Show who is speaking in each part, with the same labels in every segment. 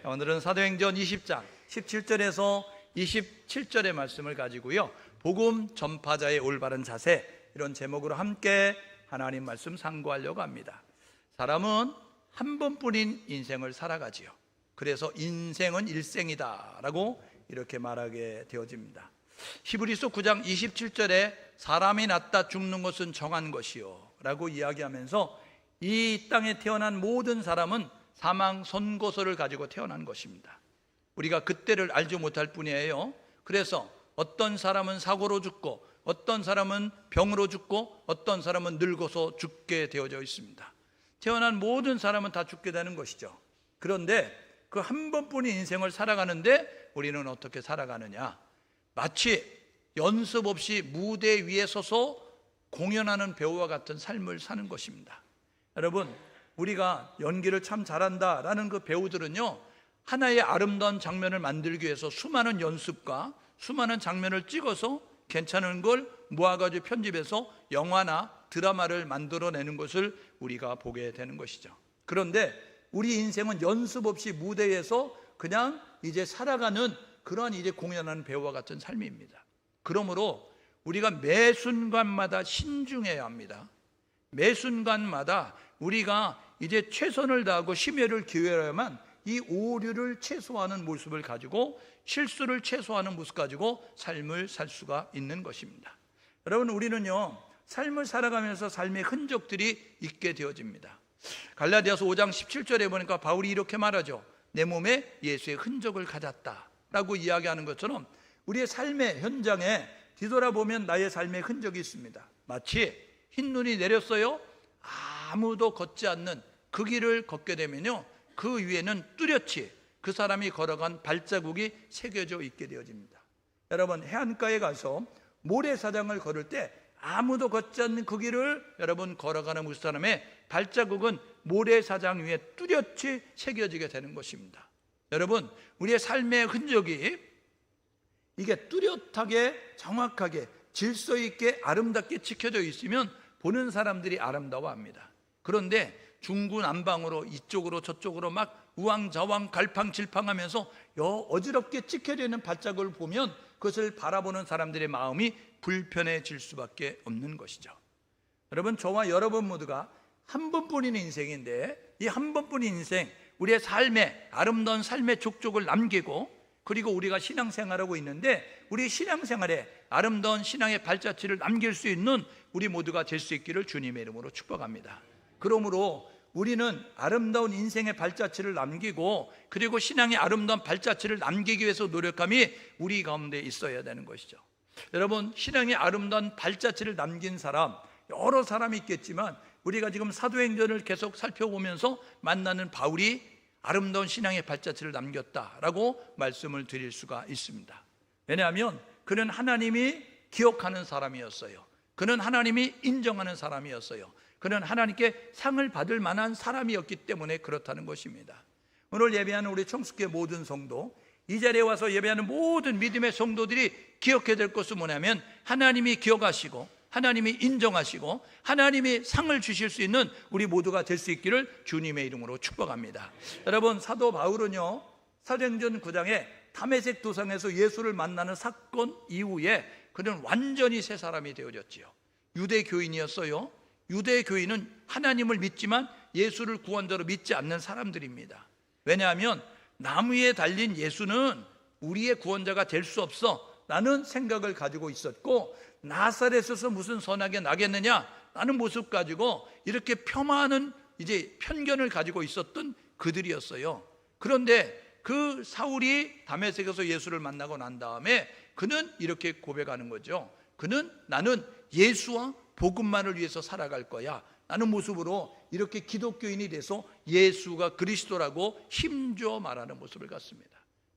Speaker 1: 오늘은 사도행전 20장 17절에서 27절의 말씀을 가지고요, 복음 전파자의 올바른 자세, 이런 제목으로 함께 하나님 말씀 상고하려고 합니다. 사람은 한 번뿐인 인생을 살아가지요. 그래서 인생은 일생이다 라고 이렇게 말하게 되어집니다. 히브리서 9장 27절에 사람이 낳다 죽는 것은 정한 것이요 라고 이야기하면서 이 땅에 태어난 모든 사람은 사망 선고서를 가지고 태어난 것입니다. 우리가 그때를 알지 못할 뿐이에요. 그래서 어떤 사람은 사고로 죽고, 어떤 사람은 병으로 죽고, 어떤 사람은 늙어서 죽게 되어져 있습니다. 태어난 모든 사람은 다 죽게 되는 것이죠. 그런데 그 한 번뿐인 인생을 살아가는데 우리는 어떻게 살아가느냐? 마치 연습 없이 무대 위에 서서 공연하는 배우와 같은 삶을 사는 것입니다. 여러분, 우리가 연기를 참 잘한다 라는 그 배우들은요, 하나의 아름다운 장면을 만들기 위해서 수많은 연습과 수많은 장면을 찍어서 괜찮은 걸 모아가지고 편집해서 영화나 드라마를 만들어내는 것을 우리가 보게 되는 것이죠. 그런데 우리 인생은 연습 없이 무대에서 그냥 이제 살아가는 그러한 이제 공연하는 배우와 같은 삶입니다. 그러므로 우리가 매 순간마다 신중해야 합니다. 매 순간마다 우리가 이제 최선을 다하고 심혈을 기울여야만 이 오류를 최소화하는 모습을 가지고, 실수를 최소화하는 모습 가지고 삶을 살 수가 있는 것입니다. 여러분, 우리는요, 삶을 살아가면서 삶의 흔적들이 있게 되어집니다. 갈라디아서 5장 17절에 보니까 바울이 이렇게 말하죠. 내 몸에 예수의 흔적을 가졌다 라고 이야기하는 것처럼 우리의 삶의 현장에 뒤돌아보면 나의 삶의 흔적이 있습니다. 마치 흰눈이 내렸어요. 아무도 걷지 않는 그 길을 걷게 되면요, 그 위에는 뚜렷이 그 사람이 걸어간 발자국이 새겨져 있게 되어집니다. 여러분, 해안가에 가서 모래사장을 걸을 때 아무도 걷지 않는 그 길을 여러분 걸어가는 그 사람의 발자국은 모래사장 위에 뚜렷이 새겨지게 되는 것입니다. 여러분, 우리의 삶의 흔적이 이게 뚜렷하게 정확하게 질서 있게 아름답게 지켜져 있으면 보는 사람들이 아름다워합니다. 그런데 중구난방으로 이쪽으로 저쪽으로 막 우왕좌왕 갈팡질팡하면서 어지럽게 찍혀져 있는 발자국을 보면 그것을 바라보는 사람들의 마음이 불편해질 수밖에 없는 것이죠. 여러분, 저와 여러분 모두가 한 번뿐인 인생인데, 이 한 번뿐인 인생, 우리의 삶에 아름다운 삶의 족적을 남기고, 그리고 우리가 신앙생활하고 있는데 우리 신앙생활에 아름다운 신앙의 발자취를 남길 수 있는 우리 모두가 될 수 있기를 주님의 이름으로 축복합니다. 그러므로 우리는 아름다운 인생의 발자취를 남기고, 그리고 신앙의 아름다운 발자취를 남기기 위해서 노력함이 우리 가운데 있어야 되는 것이죠. 여러분, 신앙의 아름다운 발자취를 남긴 사람, 여러 사람이 있겠지만 우리가 지금 사도행전을 계속 살펴보면서 만나는 바울이 아름다운 신앙의 발자취를 남겼다라고 말씀을 드릴 수가 있습니다. 왜냐하면 그는 하나님이 기억하는 사람이었어요. 그는 하나님이 인정하는 사람이었어요. 그는 하나님께 상을 받을 만한 사람이었기 때문에 그렇다는 것입니다. 오늘 예배하는 우리 청숙교회 모든 성도, 이 자리에 와서 예배하는 모든 믿음의 성도들이 기억해야 될 것은 뭐냐면, 하나님이 기억하시고 하나님이 인정하시고 하나님이 상을 주실 수 있는 우리 모두가 될 수 있기를 주님의 이름으로 축복합니다. 여러분, 사도 바울은요, 사도행전 9장에 다메섹 도상에서 예수를 만나는 사건 이후에 그는 완전히 새 사람이 되어졌지요. 유대 교인이었어요. 유대 교인은 하나님을 믿지만 예수를 구원자로 믿지 않는 사람들입니다. 왜냐하면 나무 위에 달린 예수는 우리의 구원자가 될 수 없어 라는 생각을 가지고 있었고, 나사렛에서 무슨 선하게 나겠느냐 라는 모습 가지고 이렇게 폄하하는 이제 편견을 가지고 있었던 그들이었어요. 그런데 그 사울이 다메섹에서 예수를 만나고 난 다음에 그는 이렇게 고백하는 거죠. 그는 나는 예수와 복음만을 위해서 살아갈 거야 라는 모습으로 이렇게 기독교인이 돼서 예수가 그리스도라고 힘주어 말하는 모습을 갖습니다.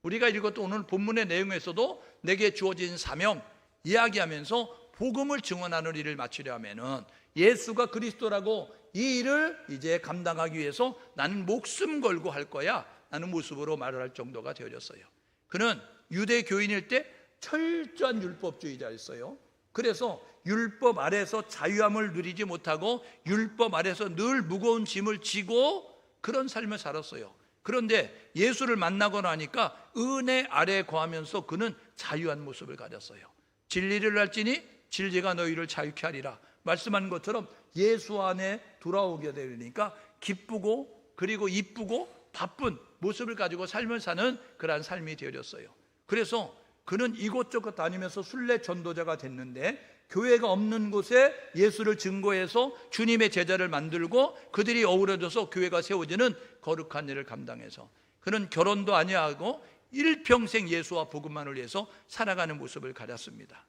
Speaker 1: 우리가 읽었던 오늘 본문의 내용에서도 내게 주어진 사명 이야기하면서 복음을 증언하는 일을 마치려 하면은 예수가 그리스도라고 이 일을 이제 감당하기 위해서 나는 목숨 걸고 할 거야 라는 모습으로 말을 할 정도가 되어졌어요. 그는 유대 교인일 때 철저한 율법주의자였어요. 그래서 율법 아래서 자유함을 누리지 못하고 율법 아래서 늘 무거운 짐을 지고 그런 삶을 살았어요. 그런데 예수를 만나고 나니까 은혜 아래에 거하면서 그는 자유한 모습을 가졌어요. 진리를 알지니 진리가 너희를 자유케 하리라 말씀한 것처럼 예수 안에 돌아오게 되니까 기쁘고 그리고 이쁘고 바쁜 모습을 가지고 삶을 사는 그러한 삶이 되어졌어요. 그래서 그는 이곳저곳 다니면서 순례 전도자가 됐는데, 교회가 없는 곳에 예수를 증거해서 주님의 제자를 만들고 그들이 어우러져서 교회가 세워지는 거룩한 일을 감당해서 그는 결혼도 아니하고 일평생 예수와 복음만을 위해서 살아가는 모습을 가졌습니다.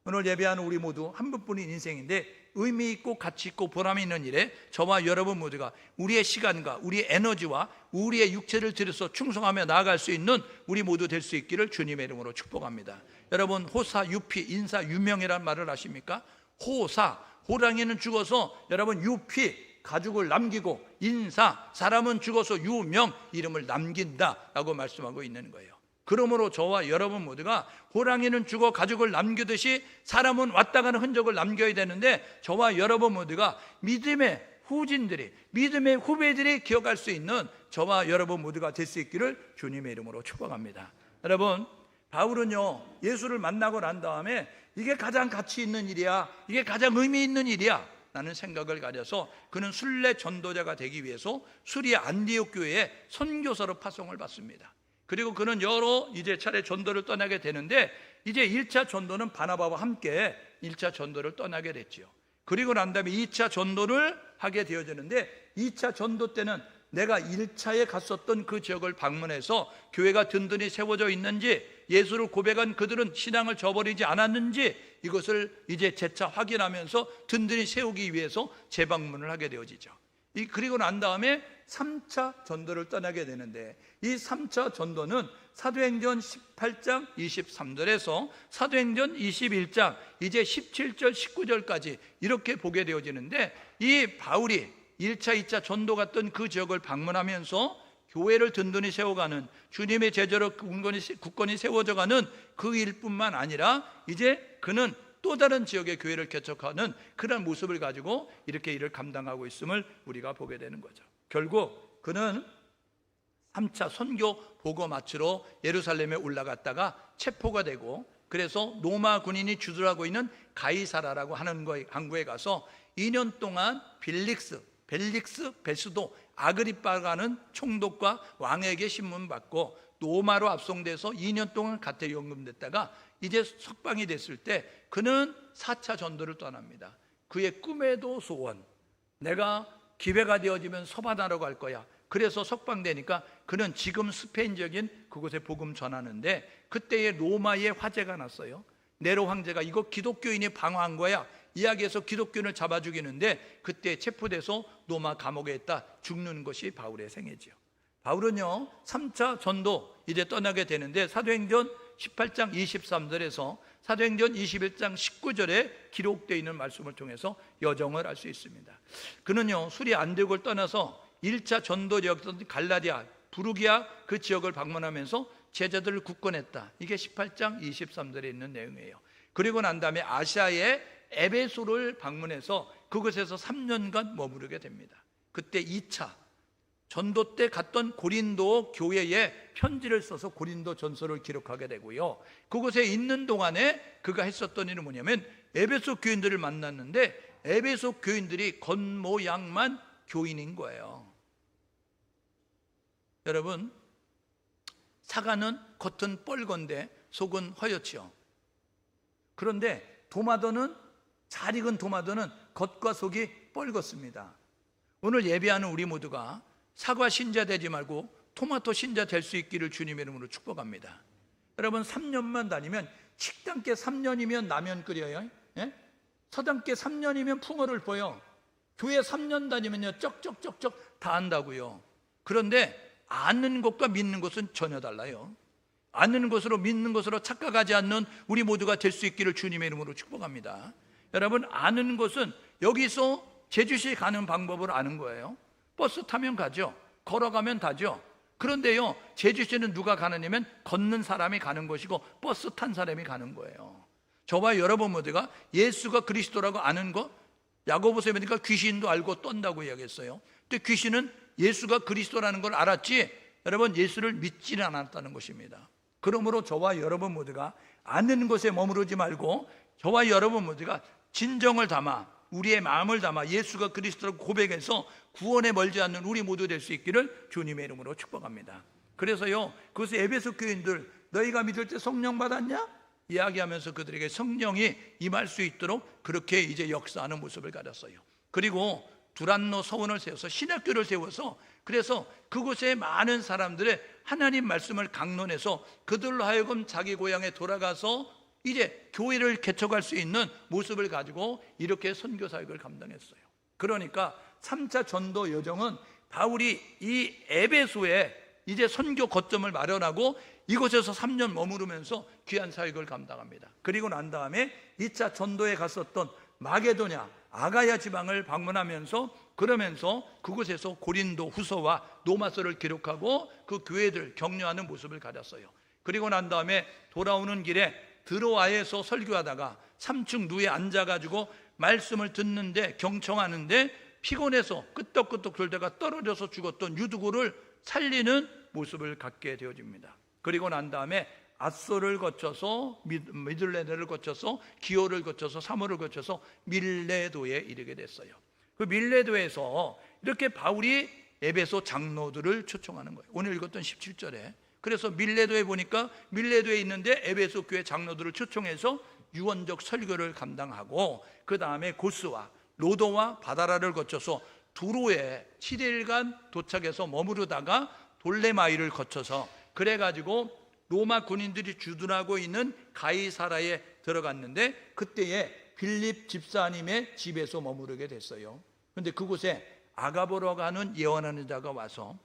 Speaker 1: 오늘 예배하는 우리 모두 한 번뿐인 인생인데 의미 있고 가치 있고 보람이 있는 일에 저와 여러분 모두가 우리의 시간과 우리의 에너지와 우리의 육체를 들여서 충성하며 나아갈 수 있는 우리 모두 될 수 있기를 주님의 이름으로 축복합니다. 여러분, 호사 유피 인사 유명이라는 말을 아십니까? 호사, 호랑이는 죽어서 여러분 유피 가죽을 남기고, 인사 사람은 죽어서 유명 이름을 남긴다라고 말씀하고 있는 거예요. 그러므로 저와 여러분 모두가 호랑이는 죽어 가죽을 남기듯이 사람은 왔다 가는 흔적을 남겨야 되는데, 저와 여러분 모두가 믿음의 후진들이, 믿음의 후배들이 기억할 수 있는 저와 여러분 모두가 될 수 있기를 주님의 이름으로 축복합니다. 여러분, 바울은요 예수를 만나고 난 다음에 이게 가장 가치 있는 일이야, 이게 가장 의미 있는 일이야 라는 생각을 가져서 그는 순례 전도자가 되기 위해서 수리아 안디옥 교회에 선교사로 파송을 받습니다. 그리고 그는 여러 이제 차례 전도를 떠나게 되는데, 이제 1차 전도는 바나바와 함께 1차 전도를 떠나게 됐죠. 그리고 난 다음에 2차 전도를 하게 되어지는데, 2차 전도 때는 내가 1차에 갔었던 그 지역을 방문해서 교회가 든든히 세워져 있는지, 예수를 고백한 그들은 신앙을 저버리지 않았는지, 이것을 이제 재차 확인하면서 든든히 세우기 위해서 재방문을 하게 되어지죠. 그리고 난 다음에 3차 전도를 떠나게 되는데, 이 3차 전도는 사도행전 18장 23절에서 사도행전 21장 이제 17절 19절까지 이렇게 보게 되어지는데, 이 바울이 1차 2차 전도 갔던 그 지역을 방문하면서 교회를 든든히 세워가는, 주님의 제자로 굳건히 세워져가는 그 일뿐만 아니라 이제 그는 또 다른 지역의 교회를 개척하는 그런 모습을 가지고 이렇게 일을 감당하고 있음을 우리가 보게 되는 거죠. 결국 그는 3차 선교 보고 마치러 예루살렘에 올라갔다가 체포가 되고, 그래서 로마 군인이 주둔하고 있는 가이사라라고 하는 항구에 가서 2년 동안 벨릭스, 베스도, 아그리빠라는 총독과 왕에게 신문받고 로마로 압송돼서 2년 동안 갓에 연금됐다가 이제 석방이 됐을 때 그는 4차 전도를 떠납니다. 그의 꿈에도 소원, 내가 기회가 되어지면 서바나로 갈 거야. 그래서 석방되니까 그는 지금 스페인 지역인 그곳에 복음 전하는데, 그때에 로마에 화재가 났어요. 네로 황제가 이거 기독교인이 방어한 거야 이야기해서 기독교인을 잡아 죽이는데, 그때 체포돼서 로마 감옥에 있다 죽는 것이 바울의 생애지요. 바울은요 3차 전도 이제 떠나게 되는데, 사도행전 18장 23절에서 사도행전 21장 19절에 기록되어 있는 말씀을 통해서 여정을 알 수 있습니다. 그는요 수리 안디옥을 떠나서 1차 전도 지역이었던 갈라디아, 부르기아 그 지역을 방문하면서 제자들을 굳건했다. 이게 18장 23절에 있는 내용이에요. 그리고 난 다음에 아시아의 에베소를 방문해서 그곳에서 3년간 머무르게 됩니다. 그때 2차 전도 때 갔던 고린도 교회에 편지를 써서 고린도 전서를 기록하게 되고요. 그곳에 있는 동안에 그가 했었던 일은 뭐냐면, 에베소 교인들을 만났는데 에베소 교인들이 겉모양만 교인인 거예요. 여러분, 사과는 겉은 뻘건데 속은 허옇지요. 그런데 도마도는, 잘 익은 도마도는 겉과 속이 뻘겋습니다. 오늘 예배하는 우리 모두가 사과 신자 되지 말고 토마토 신자 될 수 있기를 주님의 이름으로 축복합니다. 여러분, 3년만 다니면, 식당께 3년이면 라면 끓여요. 예? 서당께 3년이면 풍어를 보여. 교회 3년 다니면요 쩍쩍쩍쩍 다 안다고요. 그런데 아는 것과 믿는 것은 전혀 달라요. 아는 것으로 믿는 것으로 착각하지 않는 우리 모두가 될 수 있기를 주님의 이름으로 축복합니다. 여러분, 아는 것은 여기서 제주시 가는 방법을 아는 거예요. 버스 타면 가죠. 걸어가면 가죠. 그런데요 제주시는 누가 가느냐면 걷는 사람이 가는 것이고 버스 탄 사람이 가는 거예요. 저와 여러분 모두가 예수가 그리스도라고 아는 것, 야고보서에 보니까 귀신도 알고 떤다고 이야기했어요. 근데 귀신은 예수가 그리스도라는 걸 알았지 여러분 예수를 믿지는 않았다는 것입니다. 그러므로 저와 여러분 모두가 아는 곳에 머무르지 말고 저와 여러분 모두가 진정을 담아 우리의 마음을 담아 예수가 그리스도를 고백해서 구원에 멀지 않는 우리 모두 될 수 있기를 주님의 이름으로 축복합니다. 그래서요, 그것을 에베소 교인들 너희가 믿을 때 성령 받았냐? 이야기하면서 그들에게 성령이 임할 수 있도록 그렇게 이제 역사하는 모습을 가졌어요. 그리고 두란노 서원을 세워서 신학교를 세워서 그래서 그곳에 많은 사람들의 하나님 말씀을 강론해서 그들로 하여금 자기 고향에 돌아가서 이제 교회를 개척할 수 있는 모습을 가지고 이렇게 선교 사역을 감당했어요. 그러니까 3차 전도 여정은 바울이 이 에베소에 이제 선교 거점을 마련하고 이곳에서 3년 머무르면서 귀한 사역을 감당합니다. 그리고 난 다음에 2차 전도에 갔었던 마게도냐, 아가야 지방을 방문하면서 그러면서 그곳에서 고린도 후서와 로마서를 기록하고 그 교회들 격려하는 모습을 가졌어요. 그리고 난 다음에 돌아오는 길에 드로아에서 설교하다가 3층 누에 앉아가지고 말씀을 듣는데 경청하는데 피곤해서 끄떡끄떡 돌다가 떨어져서 죽었던 유두고를 살리는 모습을 갖게 되어집니다. 그리고 난 다음에 앗소를 거쳐서 미들레네를 거쳐서 기호를 거쳐서 사모를 거쳐서 밀레도에 이르게 됐어요. 그 밀레도에서 이렇게 바울이 에베소 장로들을 초청하는 거예요. 오늘 읽었던 17절에 그래서 밀레도에 보니까 밀레도에 있는데 에베소 교회 장로들을 초청해서 유언적 설교를 감당하고 그 다음에 고스와 로도와 바다라를 거쳐서 두로에 7일간 도착해서 머무르다가 돌레마이를 거쳐서 그래가지고 로마 군인들이 주둔하고 있는 가이사라에 들어갔는데 그때에 빌립 집사님의 집에서 머무르게 됐어요. 그런데 그곳에 아가보라고 하는 예언하는 자가 와서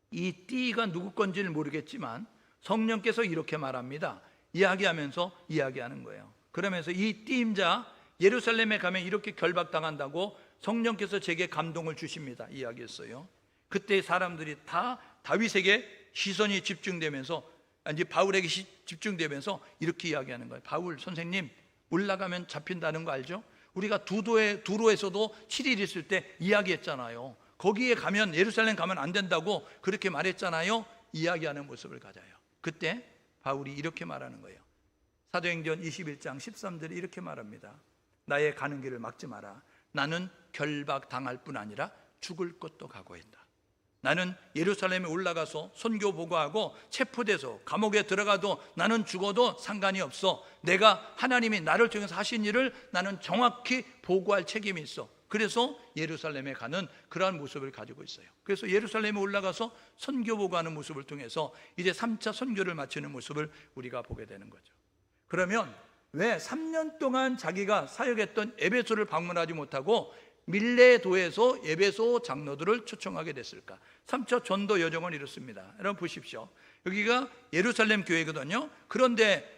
Speaker 1: 이 띠가 누구 건지는 모르겠지만 성령께서 이렇게 말합니다. 이야기하면서 이야기하는 거예요. 그러면서 이 띠임자 예루살렘에 가면 이렇게 결박당한다고 성령께서 제게 감동을 주십니다. 이야기했어요. 그때 사람들이 다 다윗에게 시선이 집중되면서 이제 바울에게 집중되면서 이렇게 이야기하는 거예요. 바울 선생님 올라가면 잡힌다는 거 알죠? 우리가 두로에서도 7일 있을 때 이야기했잖아요. 거기에 가면 예루살렘 가면 안 된다고 그렇게 말했잖아요. 이야기하는 모습을 가져요. 그때 바울이 이렇게 말하는 거예요. 사도행전 21장 13절에 이렇게 말합니다. 나의 가는 길을 막지 마라. 나는 결박당할 뿐 아니라 죽을 것도 각오했다. 나는 예루살렘에 올라가서 선교 보고하고 체포돼서 감옥에 들어가도 나는 죽어도 상관이 없어. 내가 하나님이 나를 통해서 하신 일을 나는 정확히 보고할 책임이 있어. 그래서 예루살렘에 가는 그러한 모습을 가지고 있어요. 그래서 예루살렘에 올라가서 선교 보고하는 모습을 통해서 이제 3차 선교를 마치는 모습을 우리가 보게 되는 거죠. 그러면 왜 3년 동안 자기가 사역했던 에베소를 방문하지 못하고 밀레도에서 에베소 장로들을 초청하게 됐을까? 3차 전도 여정은 이렇습니다. 여러분 보십시오. 여기가 예루살렘 교회거든요. 그런데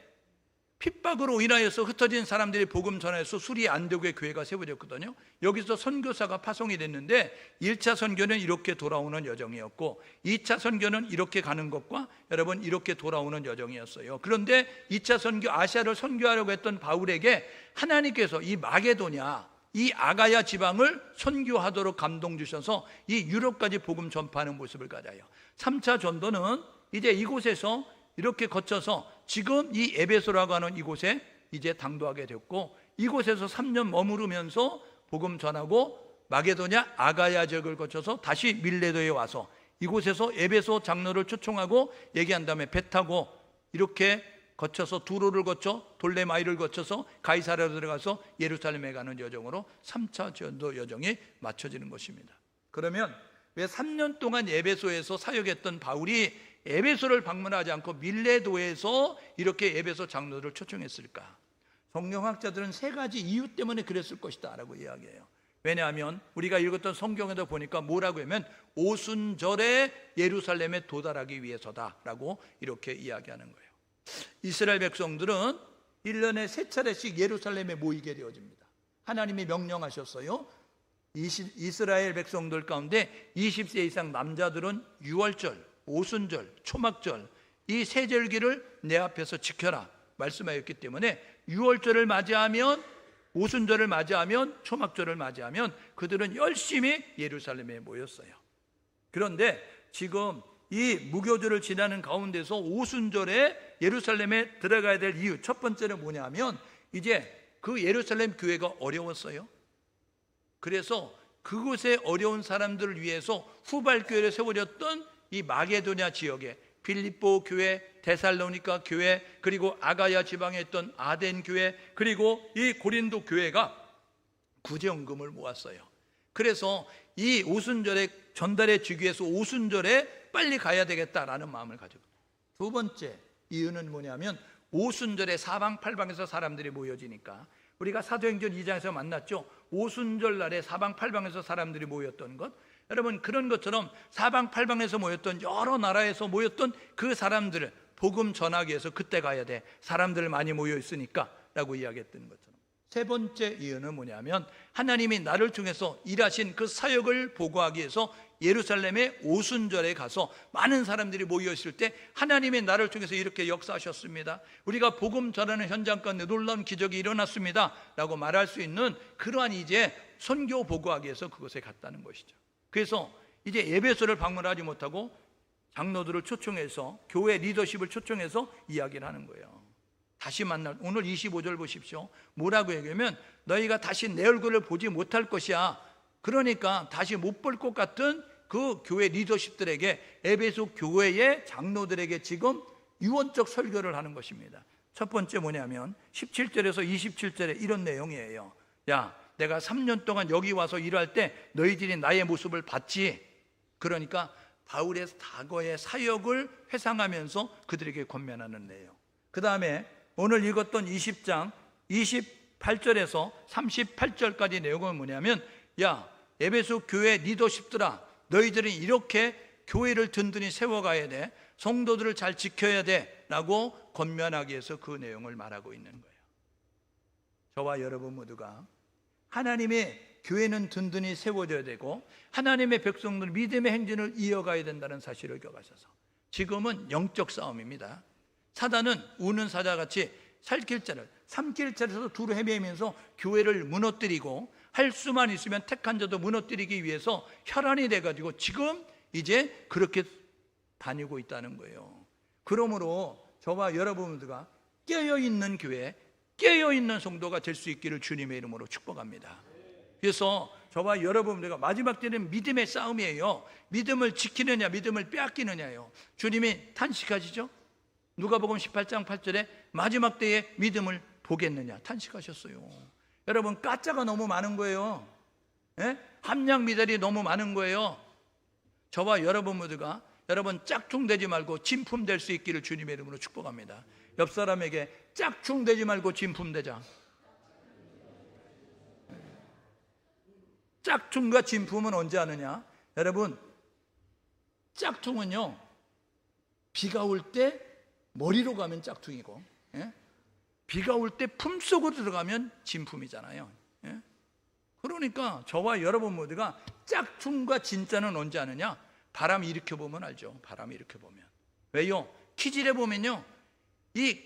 Speaker 1: 핍박으로 인하여서 흩어진 사람들이 복음 전해서 수리 안디옥의 교회가 세워졌거든요. 여기서 선교사가 파송이 됐는데 1차 선교는 이렇게 돌아오는 여정이었고 2차 선교는 이렇게 가는 것과 여러분 이렇게 돌아오는 여정이었어요. 그런데 2차 선교 아시아를 선교하려고 했던 바울에게 하나님께서 이 마게도냐 이 아가야 지방을 선교하도록 감동 주셔서 이 유럽까지 복음 전파하는 모습을 가져요. 3차 전도는 이제 이곳에서 이렇게 거쳐서 지금 이 에베소라고 하는 이곳에 이제 당도하게 됐고 이곳에서 3년 머무르면서 복음 전하고 마게도냐 아가야 지역을 거쳐서 다시 밀레도에 와서 이곳에서 에베소 장로를 초청하고 얘기한 다음에 배 타고 이렇게 거쳐서 두로를 거쳐 돌레마이를 거쳐서 가이사라로 들어가서 예루살렘에 가는 여정으로 3차 전도 여정이 맞춰지는 것입니다. 그러면 왜 3년 동안 에베소에서 사역했던 바울이 에베소를 방문하지 않고 밀레도에서 이렇게 에베소 장로들을 초청했을까? 성경학자들은 3가지 이유 때문에 그랬을 것이다 라고 이야기해요. 왜냐하면 우리가 읽었던 성경에도 보니까 뭐라고 하면 오순절에 예루살렘에 도달하기 위해서다 라고 이렇게 이야기하는 거예요. 이스라엘 백성들은 1년에 3차례씩 예루살렘에 모이게 되어집니다. 하나님이 명령하셨어요. 이스라엘 백성들 가운데 20세 이상 남자들은 6월절, 오순절, 초막절 이 세 절기를 내 앞에서 지켜라 말씀하였기 때문에 6월절을 맞이하면 오순절을 맞이하면 초막절을 맞이하면 그들은 열심히 예루살렘에 모였어요. 그런데 지금 이 무교절을 지나는 가운데서 오순절에 예루살렘에 들어가야 될 이유, 첫 번째는 뭐냐면 이제 그 예루살렘 교회가 어려웠어요. 그래서 그곳에 어려운 사람들을 위해서 후발교회를 세워졌던 이 마게도냐 지역에 빌립보 교회, 데살로니가 교회, 그리고 아가야 지방에 있던 아덴 교회, 그리고 이 고린도 교회가 구제원금을 모았어요. 그래서 이 오순절에 전달해 주기 위해서 오순절에 빨리 가야 되겠다라는 마음을 가지고, 두 번째 이유는 뭐냐면 오순절에 사방팔방에서 사람들이 모여지니까, 우리가 사도행전 2장에서 만났죠. 오순절 날에 사방팔방에서 사람들이 모였던 것, 여러분 그런 것처럼 사방팔방에서 모였던, 여러 나라에서 모였던 그 사람들을 복음 전하기 위해서 그때 가야 돼. 사람들 많이 모여 있으니까 라고 이야기했던 것처럼. 세 번째 이유는 뭐냐면 하나님이 나를 통해서 일하신 그 사역을 보고하기 위해서 예루살렘의 오순절에 가서 많은 사람들이 모여 있을 때 하나님이 나를 통해서 이렇게 역사하셨습니다, 우리가 복음 전하는 현장 가운데 놀라운 기적이 일어났습니다 라고 말할 수 있는 그러한 이제 선교 보고하기 위해서 그곳에 갔다는 것이죠. 그래서 이제 에베소를 방문하지 못하고 장로들을 초청해서, 교회 리더십을 초청해서 이야기를 하는 거예요. 다시 만날, 오늘 25절 보십시오. 뭐라고 얘기하면 너희가 다시 내 얼굴을 보지 못할 것이야. 그러니까 다시 못 볼 것 같은 그 교회 리더십들에게, 에베소 교회의 장로들에게 지금 유언적 설교를 하는 것입니다. 첫 번째 뭐냐면 17절에서 27절에 이런 내용이에요. 야, 내가 3년 동안 여기 와서 일할 때 너희들이 나의 모습을 봤지. 그러니까 바울의 과거의 사역을 회상하면서 그들에게 권면하는 내용. 그 다음에 오늘 읽었던 20장 28절에서 38절까지 내용은 뭐냐면, 야, 에베소 교회 리더십들아, 너희들은 이렇게 교회를 든든히 세워가야 돼, 성도들을 잘 지켜야 돼 라고 권면하기 위해서 그 내용을 말하고 있는 거예요. 저와 여러분 모두가 하나님의 교회는 든든히 세워져야 되고 하나님의 백성들은 믿음의 행진을 이어가야 된다는 사실을 기억하셔서, 지금은 영적 싸움입니다. 사단은 우는 사자같이 살길 자를, 삼킬 자에서 두루 헤매면서 교회를 무너뜨리고 할 수만 있으면 택한 자도 무너뜨리기 위해서 혈안이 돼가지고 지금 이제 그렇게 다니고 있다는 거예요. 그러므로 저와 여러분들과 깨어있는 교회, 깨어있는 성도가 될 수 있기를 주님의 이름으로 축복합니다. 그래서 저와 여러분들과 마지막 때는 믿음의 싸움이에요. 믿음을 지키느냐 믿음을 빼앗기느냐요. 주님이 탄식하시죠. 누가복음 18장 8절에 마지막 때에 믿음을 보겠느냐 탄식하셨어요. 여러분 가짜가 너무 많은 거예요. 함량 미달이 너무 많은 거예요. 저와 여러분 모두가 여러분 짝퉁되지 말고 진품될 수 있기를 주님의 이름으로 축복합니다. 옆 사람에게 짝퉁되지 말고 진품되자. 짝퉁과 진품은 언제 하느냐? 여러분 짝퉁은요, 비가 올 때 머리로 가면 짝퉁이고, 비가 올 때 품속으로 들어가면 진품이잖아요. 그러니까 저와 여러분 모두가 짝퉁과 진짜는 언제 하느냐? 바람 일으켜 보면 알죠. 바람 일으켜 보면. 왜요? 키질해 보면요, 이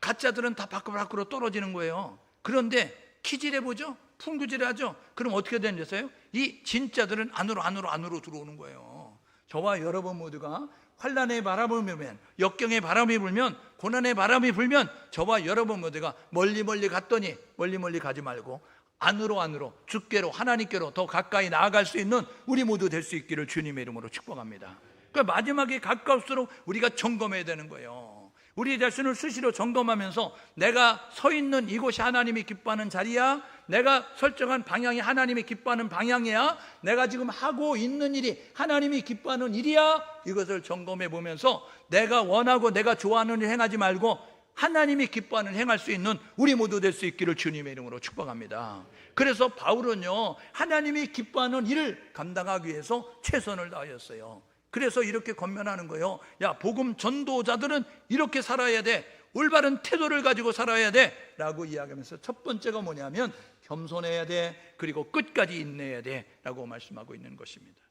Speaker 1: 가짜들은 다 밖으로 떨어지는 거예요. 그런데 키질해 보죠. 풍구질하죠. 그럼 어떻게 되는지요? 이 진짜들은 안으로 들어오는 거예요. 저와 여러분 모두가 환난의 바람을 불면, 역경의 바람이 불면, 고난의 바람이 불면 저와 여러분 모두가 멀리 갔더니 멀리 가지 말고 안으로 주께로, 하나님께로 더 가까이 나아갈 수 있는 우리 모두 될 수 있기를 주님의 이름으로 축복합니다. 그러니까 마지막에 가까울수록 우리가 점검해야 되는 거예요. 우리 자신을 수시로 점검하면서 내가 서 있는 이곳이 하나님이 기뻐하는 자리야? 내가 설정한 방향이 하나님이 기뻐하는 방향이야? 내가 지금 하고 있는 일이 하나님이 기뻐하는 일이야? 이것을 점검해 보면서 내가 원하고 내가 좋아하는 일 행하지 말고 하나님이 기뻐하는 행할 수 있는 우리 모두 될 수 있기를 주님의 이름으로 축복합니다. 그래서 바울은요, 하나님이 기뻐하는 일을 감당하기 위해서 최선을 다하였어요. 그래서 이렇게 권면하는 거예요. 야, 복음 전도자들은 이렇게 살아야 돼, 올바른 태도를 가지고 살아야 돼 라고 이야기하면서 첫 번째가 뭐냐면 겸손해야 돼, 그리고 끝까지 인내해야 돼 라고 말씀하고 있는 것입니다.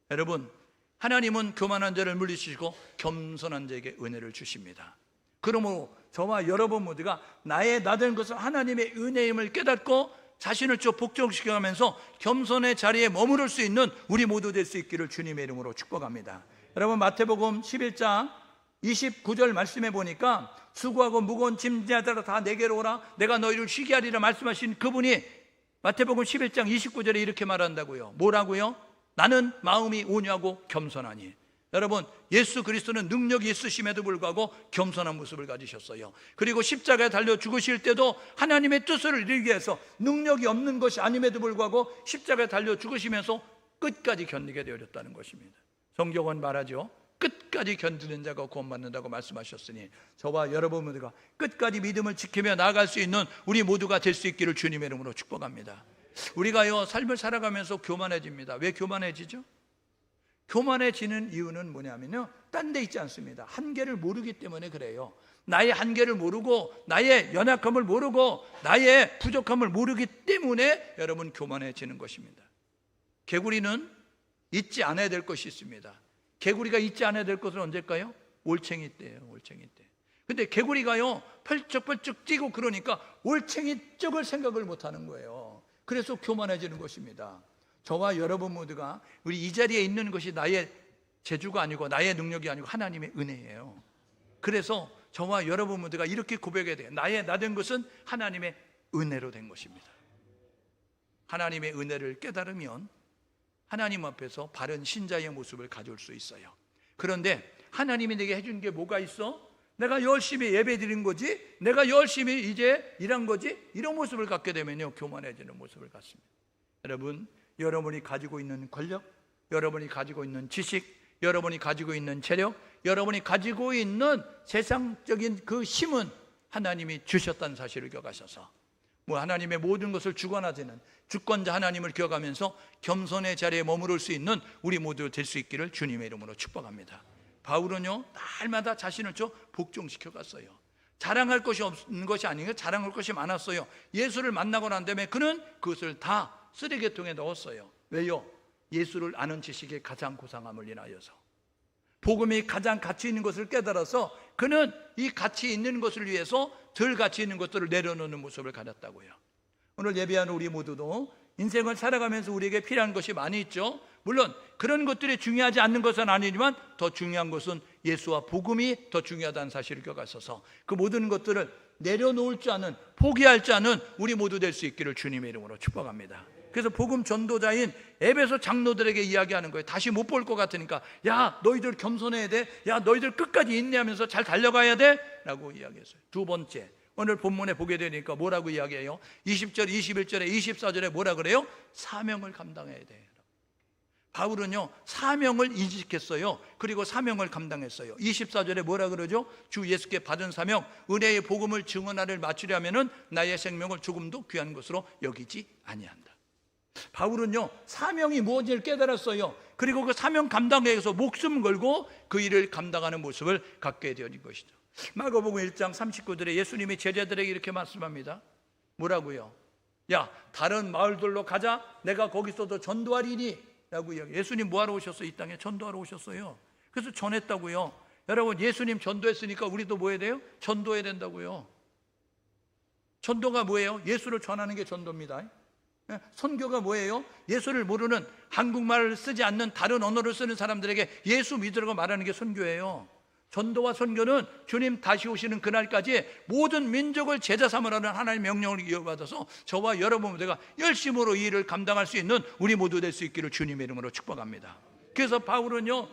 Speaker 1: 여러분, 하나님은 교만한 자를 물리치시고 겸손한 자에게 은혜를 주십니다. 그러므로 저와 여러분 모두가 나의 나된 것은 하나님의 은혜임을 깨닫고 자신을 좀 복종시켜가면서 겸손의 자리에 머무를 수 있는 우리 모두 될 수 있기를 주님의 이름으로 축복합니다. 여러분 마태복음 11장 29절 말씀해 보니까 수고하고 무거운 짐 자들아 다 내게로 오라 내가 너희를 쉬게 하리라 말씀하신 그분이 마태복음 11장 29절에 이렇게 말한다고요. 뭐라고요? 나는 마음이 온유하고 겸손하니. 여러분 예수 그리스도는 능력이 있으심에도 불구하고 겸손한 모습을 가지셨어요. 그리고 십자가에 달려 죽으실 때도 하나님의 뜻을 이루기 위해서 능력이 없는 것이 아님에도 불구하고 십자가에 달려 죽으시면서 끝까지 견디게 되었다는 것입니다. 성경은 말하죠. 끝까지 견디는 자가 구원받는다고 말씀하셨으니 저와 여러분 모두가 끝까지 믿음을 지키며 나아갈 수 있는 우리 모두가 될 수 있기를 주님의 이름으로 축복합니다. 우리가요 삶을 살아가면서 교만해집니다. 왜 교만해지죠? 교만해지는 이유는 뭐냐면요 딴 데 있지 않습니다. 한계를 모르기 때문에 그래요. 나의 한계를 모르고 나의 연약함을 모르고 나의 부족함을 모르기 때문에 여러분 교만해지는 것입니다. 개구리는 잊지 않아야 될 것이 있습니다. 개구리가 잊지 않아야 될 것은 언제일까요? 올챙이 때예요. 올챙이 때. 근데 개구리가요 펄쩍펄쩍 뛰고 그러니까 올챙이 쪽을 생각을 못하는 거예요. 그래서 교만해지는 것입니다. 저와 여러분 모두가 우리 이 자리에 있는 것이 나의 재주가 아니고 나의 능력이 아니고 하나님의 은혜예요. 그래서 저와 여러분 모두가 이렇게 고백해야 돼요. 나 된 것은 하나님의 은혜로 된 것입니다. 하나님의 은혜를 깨달으면 하나님 앞에서 바른 신자의 모습을 가져올 수 있어요. 그런데 하나님이 내게 해준 게 뭐가 있어? 내가 열심히 예배 드린 거지? 내가 열심히 이제 일한 거지? 이런 모습을 갖게 되면요 교만해지는 모습을 갖습니다. 여러분, 여러분이 가지고 있는 권력, 여러분이 가지고 있는 지식, 여러분이 가지고 있는 재력, 여러분이 가지고 있는 세상적인 그 힘은 하나님이 주셨다는 사실을 기억하셔서 하나님의 모든 것을 주관하시는 주권자 하나님을 기억하면서 겸손의 자리에 머무를 수 있는 우리 모두 될 수 있기를 주님의 이름으로 축복합니다. 바울은요 날마다 자신을 복종시켜 갔어요. 자랑할 것이 없는 것이 아니에요. 자랑할 것이 많았어요. 예수를 만나고 난 다음에 그는 그것을 다 쓰레기통에 넣었어요. 왜요? 예수를 아는 지식의 가장 고상함을 인하여서 복음이 가장 가치 있는 것을 깨달아서 그는 이 가치 있는 것을 위해서 덜 가치 있는 것들을 내려놓는 모습을 가졌다고요. 오늘 예배하는 우리 모두도 인생을 살아가면서 우리에게 필요한 것이 많이 있죠. 물론 그런 것들이 중요하지 않는 것은 아니지만 더 중요한 것은 예수와 복음이 더 중요하다는 사실을 기억하셔서 그 모든 것들을 내려놓을 줄 아는, 포기할 줄 아는 우리 모두 될 수 있기를 주님의 이름으로 축복합니다. 그래서 복음 전도자인 에베소 장로들에게 이야기하는 거예요. 다시 못 볼 것 같으니까 야 너희들 겸손해야 돼, 야 너희들 끝까지 인내하면서 잘 달려가야 돼 라고 이야기했어요. 두 번째, 오늘 본문에 보게 되니까 뭐라고 이야기해요? 20절, 21절에 24절에 뭐라 그래요? 사명을 감당해야 돼. 바울은요 사명을 인식했어요. 그리고 사명을 감당했어요. 24절에 뭐라 그러죠? 주 예수께 받은 사명, 은혜의 복음을 증언하를 마치려면은 나의 생명을 조금도 귀한 것으로 여기지 아니한다. 바울은요 사명이 무엇인지를 깨달았어요. 그리고 그 사명 감당에 위해서 목숨 걸고 그 일을 감당하는 모습을 갖게 되어진 것이죠. 마가복음 1장 39절에 예수님이 제자들에게 이렇게 말씀합니다. 뭐라고요? 야 다른 마을들로 가자, 내가 거기서도 전도하리니 라고 이야기. 예수님 뭐하러 오셨어요? 이 땅에 전도하러 오셨어요. 그래서 전했다고요. 여러분 예수님 전도했으니까 우리도 뭐 해야 돼요? 전도해야 된다고요. 전도가 뭐예요? 예수를 전하는 게 전도입니다. 선교가 뭐예요? 예수를 모르는, 한국말을 쓰지 않는 다른 언어를 쓰는 사람들에게 예수 믿으라고 말하는 게 선교예요. 전도와 선교는 주님 다시 오시는 그날까지 모든 민족을 제자 삼으라는 하나님의 명령을 이어받아서 저와 여러분 모두가 열심으로 이 일을 감당할 수 있는 우리 모두 될 수 있기를 주님의 이름으로 축복합니다. 그래서 바울은요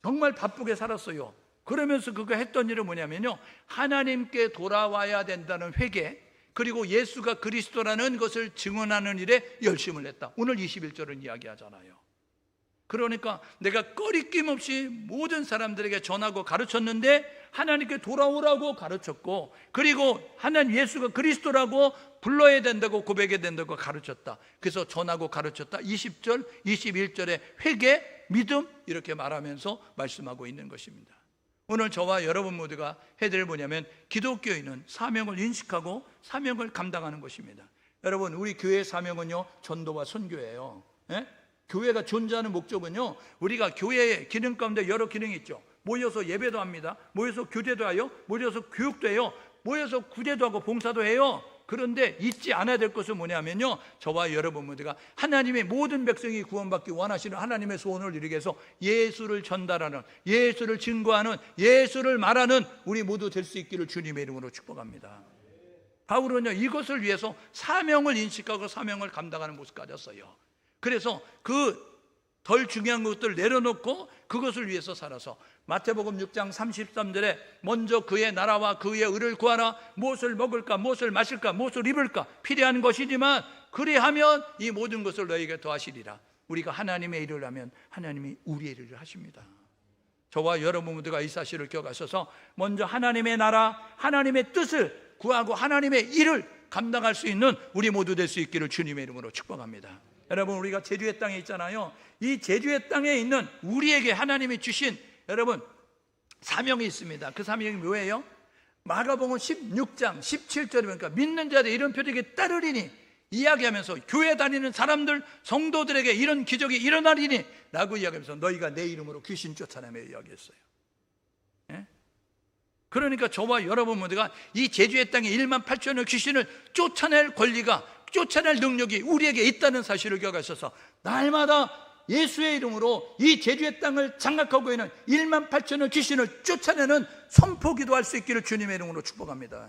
Speaker 1: 정말 바쁘게 살았어요. 그러면서 그거 했던 일은 뭐냐면요 하나님께 돌아와야 된다는 회개, 그리고 예수가 그리스도라는 것을 증언하는 일에 열심을 냈다. 오늘 21절은 이야기하잖아요. 그러니까 내가 꺼리낌 없이 모든 사람들에게 전하고 가르쳤는데 하나님께 돌아오라고 가르쳤고, 그리고 하나님 예수가 그리스도라고 불러야 된다고 고백해야 된다고 가르쳤다. 그래서 전하고 가르쳤다. 20절 21절에 회개, 믿음 이렇게 말하면서 말씀하고 있는 것입니다. 오늘 저와 여러분 모두가 해야 될 뭐냐면 기독교인은 사명을 인식하고 사명을 감당하는 것입니다. 여러분 우리 교회의 사명은요 전도와 선교예요. 교회가 존재하는 목적은요 우리가 교회의 기능 가운데 여러 기능이 있죠. 모여서 예배도 합니다. 모여서 교제도 해요. 모여서 교육도 해요. 모여서 구제도 하고 봉사도 해요. 그런데 잊지 않아야 될 것은 뭐냐면요, 저와 여러분 모두가 하나님의 모든 백성이 구원받기 원하시는 하나님의 소원을 이루기 위해서 예수를 전달하는, 예수를 증거하는, 예수를 말하는 우리 모두 될 수 있기를 주님의 이름으로 축복합니다. 바울은요, 이것을 위해서 사명을 인식하고 사명을 감당하는 모습 가졌어요. 그래서 그 덜 중요한 것들을 내려놓고 그것을 위해서 살아서 마태복음 6장 33절에 먼저 그의 나라와 그의 의를 구하라. 무엇을 먹을까, 무엇을 마실까, 무엇을 입을까 필요한 것이지만 그리하면 이 모든 것을 너희에게 더하시리라. 우리가 하나님의 일을 하면 하나님이 우리의 일을 하십니다. 저와 여러분 모두가 이 사실을 기억하셔서 먼저 하나님의 나라, 하나님의 뜻을 구하고 하나님의 일을 감당할 수 있는 우리 모두 될 수 있기를 주님의 이름으로 축복합니다. 여러분, 우리가 제주의 땅에 있잖아요. 이 제주의 땅에 있는 우리에게 하나님이 주신 여러분 사명이 있습니다. 그 사명이 뭐예요? 마가복음 16장 17절에 보니까 믿는 자들 이런 표적에 따르리니 이야기하면서 교회 다니는 사람들 성도들에게 이런 기적이 일어나리니 라고 이야기하면서 너희가 내 이름으로 귀신 쫓아내며 이야기했어요. 예? 그러니까 저와 여러분 모두가 이 제주의 땅에 1만 8천의 귀신을 쫓아낼 권리가, 쫓아낼 능력이 우리에게 있다는 사실을 기억하셔서 날마다 예수의 이름으로 이 제주의 땅을 장악하고 있는 1만 8천의 귀신을 쫓아내는 선포기도 할 수 있기를 주님의 이름으로 축복합니다.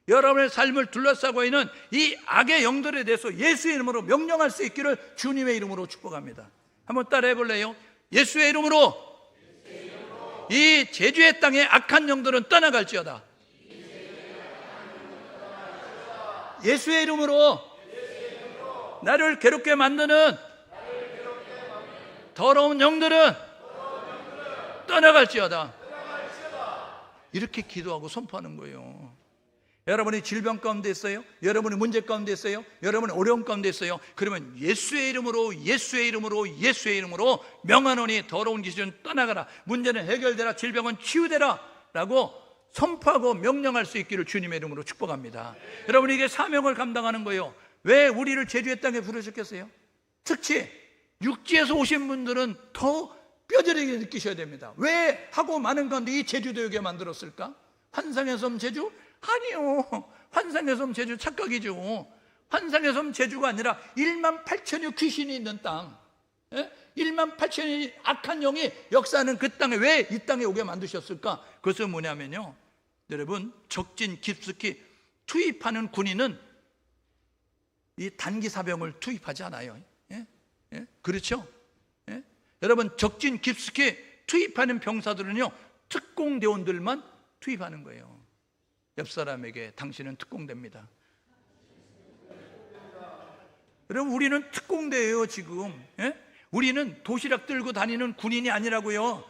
Speaker 1: 여러분의 삶을 둘러싸고 있는 이 악의 영들에 대해서 예수의 이름으로 명령할 수 있기를 주님의 이름으로 축복합니다. 한번 따라해 볼래요? 예수의 이름으로 이 제주의 땅의 악한 영들은 떠나갈지어다. 예수의 이름으로 나를 괴롭게 만드는 더러운 영들은 떠나갈지어다. 이렇게 기도하고 선포하는 거예요. 여러분이 질병 가운데 있어요? 여러분이 문제 가운데 있어요? 여러분이 어려움 가운데 있어요? 그러면 예수의 이름으로, 예수의 이름으로, 예수의 이름으로 명하노니 더러운 귀신은 떠나가라. 문제는 해결되라. 질병은 치유되라 라고 선포하고 명령할 수 있기를 주님의 이름으로 축복합니다. 여러분, 이게 사명을 감당하는 거예요. 왜 우리를 제주의 땅에 부르셨겠어요? 특히 육지에서 오신 분들은 더 뼈저리게 느끼셔야 됩니다. 왜 하고 많은 가운데 이 제주도역에 만들었을까? 환상의 섬 제주? 아니요. 환상의 섬 제주 착각이죠. 환상의 섬 제주가 아니라 1만 8천여 귀신이 있는 땅, 1만 8천의 악한 영이 역사하는 그 땅에 왜 이 땅에 오게 만드셨을까? 그것은 뭐냐면요, 여러분, 적진 깊숙이 투입하는 군인은 이 단기 사병을 투입하지 않아요. 그렇죠? 여러분, 적진 깊숙이 투입하는 병사들은요 특공대원들만 투입하는 거예요. 옆 사람에게 당신은 특공대입니다. 여러분, 우리는 특공대예요. 지금 우리는 도시락 들고 다니는 군인이 아니라고요.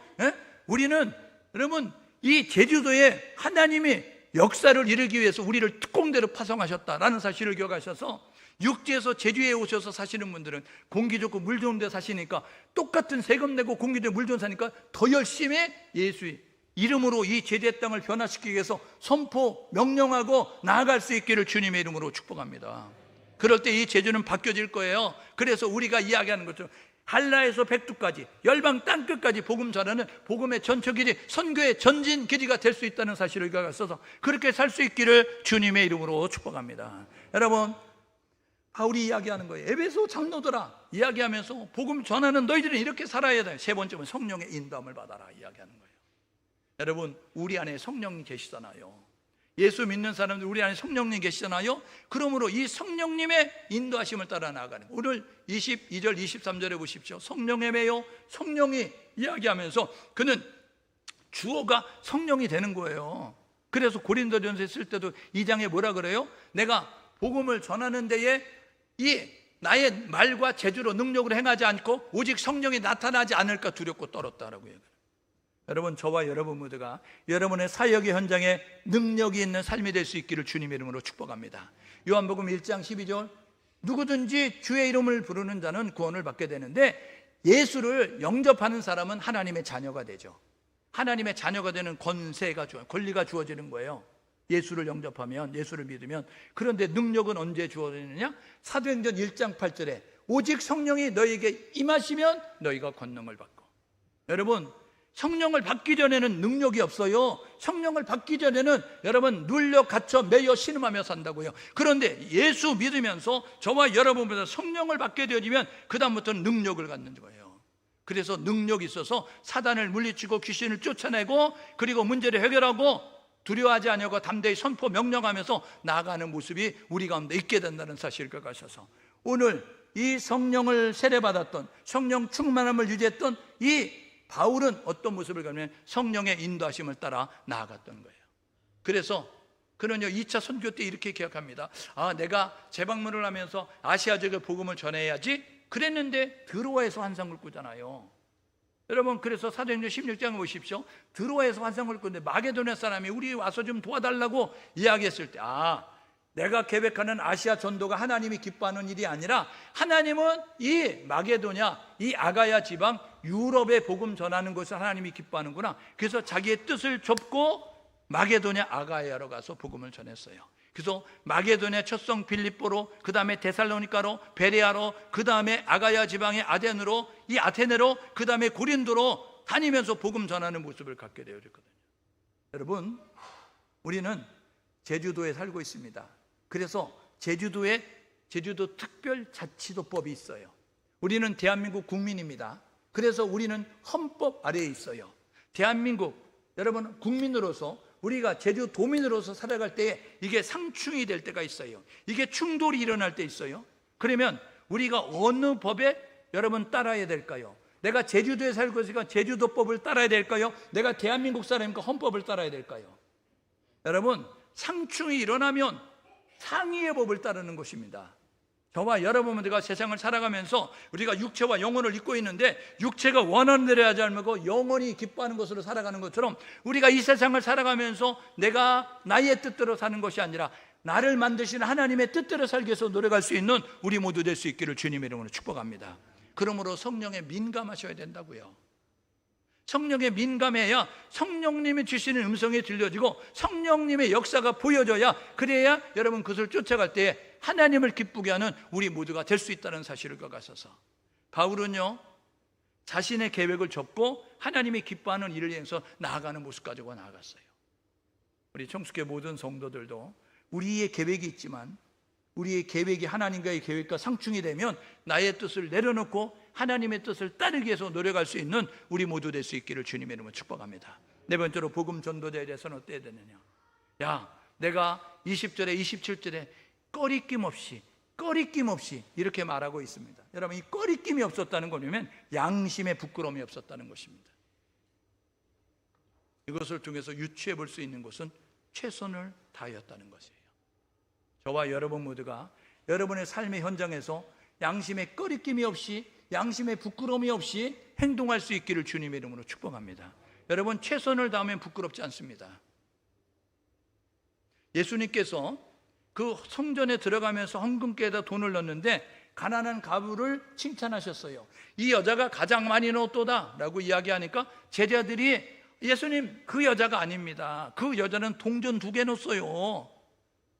Speaker 1: 우리는 여러분 이 제주도에 하나님이 역사를 이루기 위해서 우리를 특공대로 파송하셨다라는 사실을 기억하셔서 육지에서 제주에 오셔서 사시는 분들은 공기 좋고 물 좋은 데 사시니까 똑같은 세금 내고 공기 좋고 물 좋은 데 사니까 더 열심히 예수의 이름으로 이 제주의 땅을 변화시키기 위해서 선포, 명령하고 나아갈 수 있기를 주님의 이름으로 축복합니다. 그럴 때 이 제주는 바뀌어질 거예요. 그래서 우리가 이야기하는 것처럼 한라에서 백두까지 열방 땅끝까지 복음 전하는 복음의 전초기지, 선교의 전진기지가 될 수 있다는 사실을 가져서 그렇게 살 수 있기를 주님의 이름으로 축복합니다. 여러분, 바울이 이야기하는 거예요. 에베소 장로들아 이야기하면서 복음 전하는 너희들은 이렇게 살아야 돼. 세 번째는 성령의 인도함을 받아라 이야기하는 거예요. 여러분, 우리 안에 성령님 계시잖아요. 예수 믿는 사람들 우리 안에 성령님 계시잖아요. 그러므로 이 성령님의 인도하심을 따라 나아가는, 오늘 22절 23절에 보십시오. 성령에 매여, 성령이 이야기하면서 그는 주어가 성령이 되는 거예요. 그래서 고린도전서에 쓸 때도 2장에 뭐라 그래요? 내가 복음을 전하는 데에 이 나의 말과 재주로 능력으로 행하지 않고 오직 성령이 나타나지 않을까 두렵고 떨었다라고 얘기해요. 여러분, 저와 여러분 모두가 여러분의 사역의 현장에 능력이 있는 삶이 될 수 있기를 주님의 이름으로 축복합니다. 요한복음 1장 12절, 누구든지 주의 이름을 부르는 자는 구원을 받게 되는데 예수를 영접하는 사람은 하나님의 자녀가 되죠. 하나님의 자녀가 되는 권리가 주어지는 거예요. 예수를 영접하면, 예수를 믿으면. 그런데 능력은 언제 주어지느냐? 사도행전 1장 8절에 오직 성령이 너희에게 임하시면 너희가 권능을 받고. 여러분, 성령을 받기 전에는 능력이 없어요. 성령을 받기 전에는 여러분 눌려 갇혀 매여 신음하며 산다고요. 그런데 예수 믿으면서 저와 여러분보다 성령을 받게 되어지면 그 다음부터는 능력을 갖는 거예요. 그래서 능력이 있어서 사단을 물리치고 귀신을 쫓아내고 그리고 문제를 해결하고 두려워하지 않고 담대히 선포 명령하면서 나아가는 모습이 우리 가운데 있게 된다는 사실을 가셔서 오늘 이 성령을 세례받았던 성령 충만함을 유지했던 이 바울은 어떤 모습을 가면 성령의 인도하심을 따라 나아갔던 거예요. 그래서 그는요 2차 선교 때 이렇게 기억합니다. 내가 재방문을 하면서 아시아 지역에 복음을 전해야지 그랬는데 드로아에서 환상을 꾸잖아요. 여러분 그래서 사도행전 16장을 보십시오. 드로아에서 환상을 꾸는데 마게도냐 사람이 우리 와서 좀 도와달라고 이야기했을 때 내가 계획하는 아시아 전도가 하나님이 기뻐하는 일이 아니라 하나님은 이 마게도냐, 이 아가야 지방 유럽에 복음 전하는 것을 하나님이 기뻐하는구나. 그래서 자기의 뜻을 접고 마게도냐 아가야로 가서 복음을 전했어요. 그래서 마게도냐 첫성 빌립보로, 그 다음에 데살로니카로, 베레아로, 그 다음에 아가야 지방의 아덴으로, 이 아테네로, 그 다음에 고린도로 다니면서 복음 전하는 모습을 갖게 되어졌거든요. 여러분 우리는 제주도에 살고 있습니다. 그래서 제주도 특별자치도법이 있어요. 우리는 대한민국 국민입니다. 그래서 우리는 헌법 아래에 있어요. 대한민국 여러분 국민으로서 우리가 제주도민으로서 살아갈 때에 이게 상충이 될 때가 있어요. 이게 충돌이 일어날 때 있어요. 그러면 우리가 어느 법에 여러분 따라야 될까요? 내가 제주도에 살고 있으니까 제주도법을 따라야 될까요? 내가 대한민국 사람이니까 헌법을 따라야 될까요? 여러분 상충이 일어나면 상위의 법을 따르는 것입니다. 저와 여러분들과 세상을 살아가면서 우리가 육체와 영혼을 입고 있는데 육체가 원하는 대로 하지 않고 영혼이 기뻐하는 것으로 살아가는 것처럼 우리가 이 세상을 살아가면서 내가 나의 뜻대로 사는 것이 아니라 나를 만드시는 하나님의 뜻대로 살기 위해서 노력할 수 있는 우리 모두 될 수 있기를 주님의 이름으로 축복합니다. 그러므로 성령에 민감하셔야 된다고요. 성령에 민감해야 성령님이 주시는 음성이 들려지고 성령님의 역사가 보여져야 그래야 여러분 그것을 쫓아갈 때 하나님을 기쁘게 하는 우리 모두가 될 수 있다는 사실을 가져서 바울은요 자신의 계획을 접고 하나님이 기뻐하는 일을 위해서 나아가는 모습 가지고 나아갔어요. 우리 청숙의 모든 성도들도 우리의 계획이 있지만 우리의 계획이 하나님과의 계획과 상충이 되면 나의 뜻을 내려놓고 하나님의 뜻을 따르기 위해서 노력할 수 있는 우리 모두 될 수 있기를 주님의 이름으로 축복합니다. 네 번째로 복음 전도자에 대해서는 어때야 되느냐? 내가 20절에 27절에 꺼리낌 없이 이렇게 말하고 있습니다. 여러분 이 꺼리낌이 없었다는 거냐면 양심의 부끄러움이 없었다는 것입니다. 이것을 통해서 유추해 볼 수 있는 것은 최선을 다하였다는 것이에요. 저와 여러분 모두가 여러분의 삶의 현장에서 양심의 꺼리낌이 없이 양심의 부끄러움이 없이 행동할 수 있기를 주님의 이름으로 축복합니다. 여러분 최선을 다하면 부끄럽지 않습니다. 예수님께서 그 성전에 들어가면서 헌금께에다 돈을 넣는데 가난한 과부를 칭찬하셨어요. 이 여자가 가장 많이 넣었도다 라고 이야기하니까 제자들이 예수님 그 여자가 아닙니다. 그 여자는 동전 2개 넣었어요.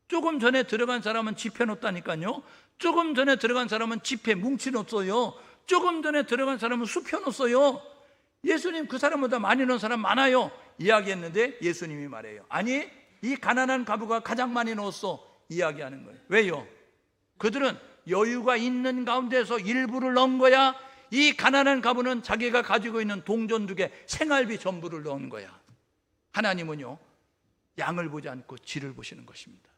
Speaker 1: 조금 전에 들어간 사람은 지폐 넣었다니까요. 조금 전에 들어간 사람은 지폐 뭉치 넣었어요. 조금 전에 들어간 사람은 수표 넣었어요. 예수님 그 사람보다 많이 넣은 사람 많아요 이야기했는데 예수님이 말해요. 아니 이 가난한 과부가 가장 많이 넣었어 이야기하는 거예요. 왜요? 그들은 여유가 있는 가운데서 일부를 넣은 거야. 이 가난한 과부는 자기가 가지고 있는 동전 2개 생활비 전부를 넣은 거야. 하나님은요 양을 보지 않고 질을 보시는 것입니다.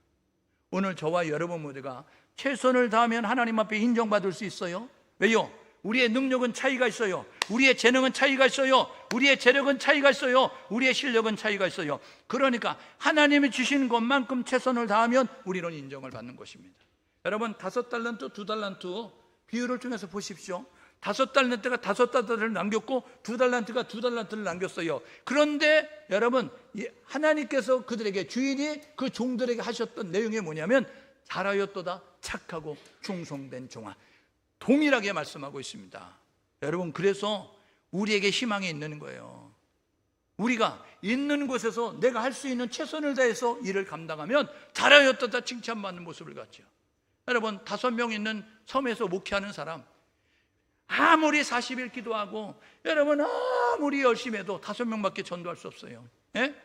Speaker 1: 오늘 저와 여러분 모두가 최선을 다하면 하나님 앞에 인정받을 수 있어요. 왜요? 우리의 능력은 차이가 있어요. 우리의 재능은 차이가 있어요. 우리의 재력은 차이가 있어요. 우리의 실력은 차이가 있어요. 그러니까 하나님이 주신 것만큼 최선을 다하면 우리는 인정을 받는 것입니다. 여러분 5달란트, 2달란트 비유를 통해서 보십시오. 5달란트가 5달란트를 남겼고 2달란트가 2달란트를 남겼어요. 그런데 여러분 하나님께서 그들에게 주인이 그 종들에게 하셨던 내용이 뭐냐면 잘하였도다 착하고 충성된 종아, 동일하게 말씀하고 있습니다. 여러분 그래서 우리에게 희망이 있는 거예요. 우리가 있는 곳에서 내가 할 수 있는 최선을 다해서 일을 감당하면 잘하였도다 칭찬받는 모습을 갖죠. 여러분 5명 있는 섬에서 목회하는 사람 아무리 40일 기도하고 여러분 아무리 열심히 해도 5명밖에 전도할 수 없어요. 예?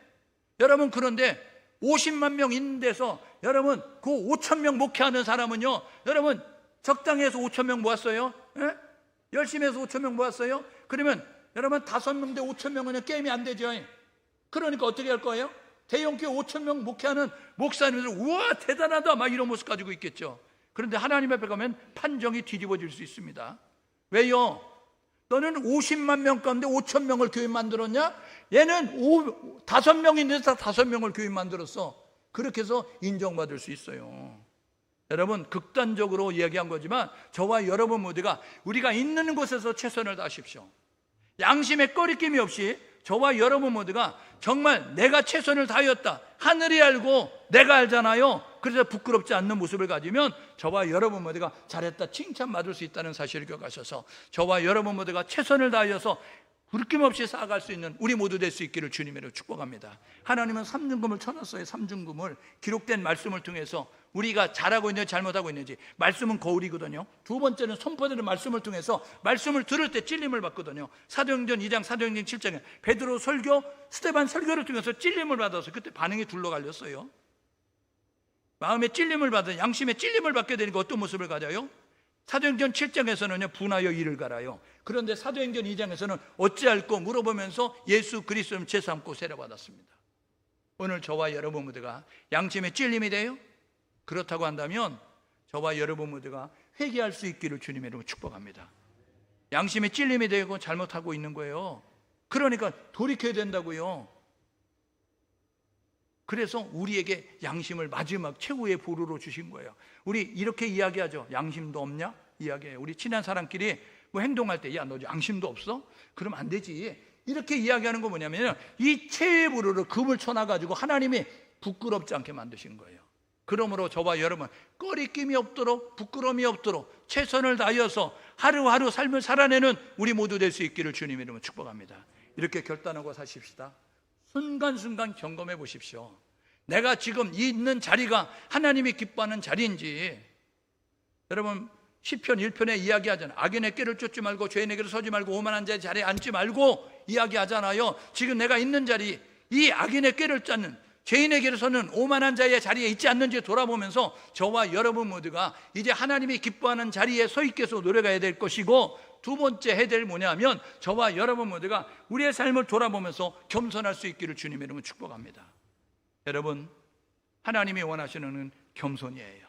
Speaker 1: 여러분, 그런데 50만 명 있는 데서 여러분 그 5천 명 목회하는 사람은요, 여러분 적당히 해서 5천 명 모았어요. 예? 열심히 해서 5천 명 모았어요. 그러면 여러분 5명 대 5천 명은 게임이 안 되죠. 그러니까 어떻게 할 거예요? 대형교회 5천 명 목회하는 목사님들, 우와 대단하다 막 이런 모습 가지고 있겠죠. 그런데 하나님 앞에 가면 판정이 뒤집어질 수 있습니다. 왜요? 너는 50만 명 가운데 5천 명을 교회 만들었냐? 얘는 5명인데 다 5명을 교회 만들었어. 그렇게 해서 인정받을 수 있어요. 여러분, 극단적으로 이야기한 거지만 저와 여러분 모두가 우리가 있는 곳에서 최선을 다하십시오. 양심에 꺼리낌이 없이 저와 여러분 모두가 정말 내가 최선을 다하였다, 하늘이 알고 내가 알잖아요. 그래서 부끄럽지 않는 모습을 가지면 저와 여러분 모두가 잘했다 칭찬받을 수 있다는 사실을 기억하셔서 저와 여러분 모두가 최선을 다하여서 부르낌없이 쌓아갈 수 있는 우리 모두 될 수 있기를 주님으로 축복합니다. 하나님은 삼중금을 쳐놨어요. 삼중금을 기록된 말씀을 통해서 우리가 잘하고 있는지 잘못하고 있는지. 말씀은 거울이거든요. 두 번째는 선포되는 말씀을 통해서 말씀을 들을 때 찔림을 받거든요. 사도행전 2장, 사도행전 7장에 베드로 설교, 스데반 설교를 통해서 찔림을 받아서 그때 반응이 둘러갈렸어요. 마음에 찔림을 받아, 양심에 찔림을 받게 되니까 어떤 모습을 가져요? 사도행전 7장에서는요, 분하여 이를 갈아요. 그런데 사도행전 2장에서는 어찌할꼬 물어보면서 예수 그리스도를 제삼고 세례받았습니다. 오늘 저와 여러분 모두가 양심에 찔림이 돼요? 그렇다고 한다면 저와 여러분 모두가 회개할 수 있기를 주님의 이름으로 축복합니다. 양심에 찔림이 되고 잘못하고 있는 거예요. 그러니까 돌이켜야 된다고요. 그래서 우리에게 양심을 마지막 최후의 보루로 주신 거예요. 우리 이렇게 이야기하죠. 양심도 없냐? 이야기해요. 우리 친한 사람끼리 뭐 행동할 때, 야, 너 양심도 없어? 그러면 안 되지. 이렇게 이야기하는 거 뭐냐면 이 최후의 보루를 금을 쳐놔가지고 하나님이 부끄럽지 않게 만드신 거예요. 그러므로 저와 여러분 꺼리낌이 없도록, 부끄러움이 없도록 최선을 다하여서 하루하루 삶을 살아내는 우리 모두 될 수 있기를 주님 이름으로 축복합니다. 이렇게 결단하고 사십시다. 순간순간 점검해 보십시오. 내가 지금 있는 자리가 하나님이 기뻐하는 자리인지. 여러분, 시편 1편에 이야기하잖아요. 악인의 꾀를 쫓지 말고 죄인의 길을 서지 말고 오만한 자의 자리에 앉지 말고 이야기하잖아요. 지금 내가 있는 자리, 이 악인의 꾀를 쫓는, 죄인의 길을 서는 오만한 자의 자리에 있지 않는지 돌아보면서 저와 여러분 모두가 이제 하나님이 기뻐하는 자리에 서 있게 해서 노래가야 될 것이고, 두 번째 해야 될 뭐냐면 저와 여러분 모두가 우리의 삶을 돌아보면서 겸손할 수 있기를 주님의 이름으로 축복합니다. 여러분, 하나님이 원하시는 겸손이에요.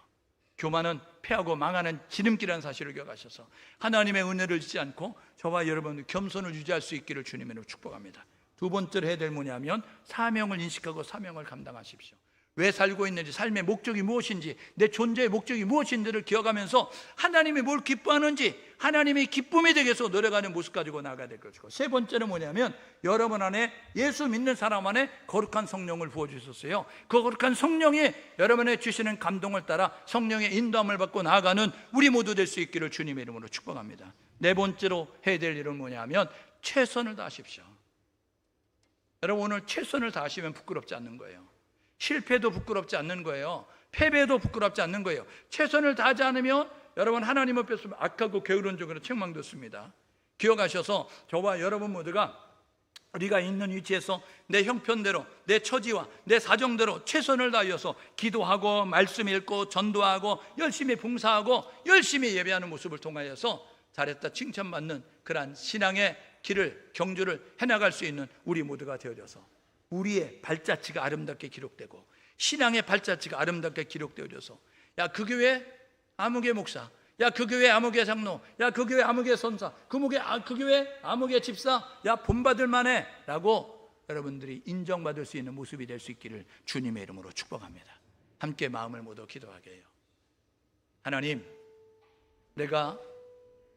Speaker 1: 교만은 패하고 망하는 지름길이라는 사실을 기억하셔서 하나님의 은혜를 잊지 않고 저와 여러분 겸손을 유지할 수 있기를 주님의 이름으로 축복합니다. 두 번째로 해야 될 뭐냐면 사명을 인식하고 사명을 감당하십시오. 왜 살고 있는지, 삶의 목적이 무엇인지, 내 존재의 목적이 무엇인지를 기억하면서 하나님이 뭘 기뻐하는지, 하나님이 기쁨이 되게 해서 노력하는 모습 가지고 나가야 될 것이고, 세 번째는 뭐냐면 여러분 안에, 예수 믿는 사람 안에 거룩한 성령을 부어주셨어요. 그 거룩한 성령이 여러분의 주시는 감동을 따라 성령의 인도함을 받고 나아가는 우리 모두 될 수 있기를 주님의 이름으로 축복합니다. 네 번째로 해야 될 일은 뭐냐면 최선을 다하십시오. 여러분, 오늘 최선을 다하시면 부끄럽지 않는 거예요. 실패도 부끄럽지 않는 거예요. 패배도 부끄럽지 않는 거예요. 최선을 다하지 않으면 여러분 하나님 앞에서 악하고 게으른 쪽으로 책망받습니다. 기억하셔서 저와 여러분 모두가 우리가 있는 위치에서 내 형편대로, 내 처지와 내 사정대로 최선을 다하여서 기도하고 말씀 읽고 전도하고 열심히 봉사하고 열심히 예배하는 모습을 통하여서 잘했다 칭찬받는 그러한 신앙의 길을, 경주를 해나갈 수 있는 우리 모두가 되어져서 우리의 발자취가 아름답게 기록되고 신앙의 발자취가 아름답게 기록되어져서, 야, 그 교회 아무개 목사, 야, 그 교회 아무개 장로, 야, 그 교회 아무개 선사, 그 교회 아무개 집사, 야, 본받을 만해 라고 여러분들이 인정받을 수 있는 모습이 될 수 있기를 주님의 이름으로 축복합니다. 함께 마음을 모두 기도하게 해요. 하나님, 내가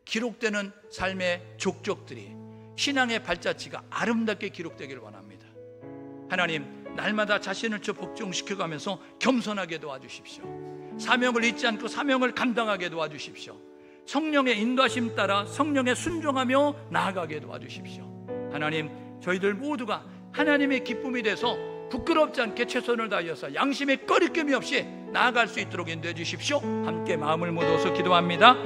Speaker 1: 기록되는 삶의 족적들이 신앙의 발자취가 아름답게 기록되기를 원합니다. 하나님, 날마다 자신을 복종시켜가면서 겸손하게 도와주십시오. 사명을 잊지 않고 사명을 감당하게 도와주십시오. 성령의 인도하심 따라 성령에 순종하며 나아가게 도와주십시오. 하나님, 저희들 모두가 하나님의 기쁨이 돼서 부끄럽지 않게 최선을 다하여서 양심의 꺼리낌이 없이 나아갈 수 있도록 인도해 주십시오. 함께 마음을 모아서 기도합니다.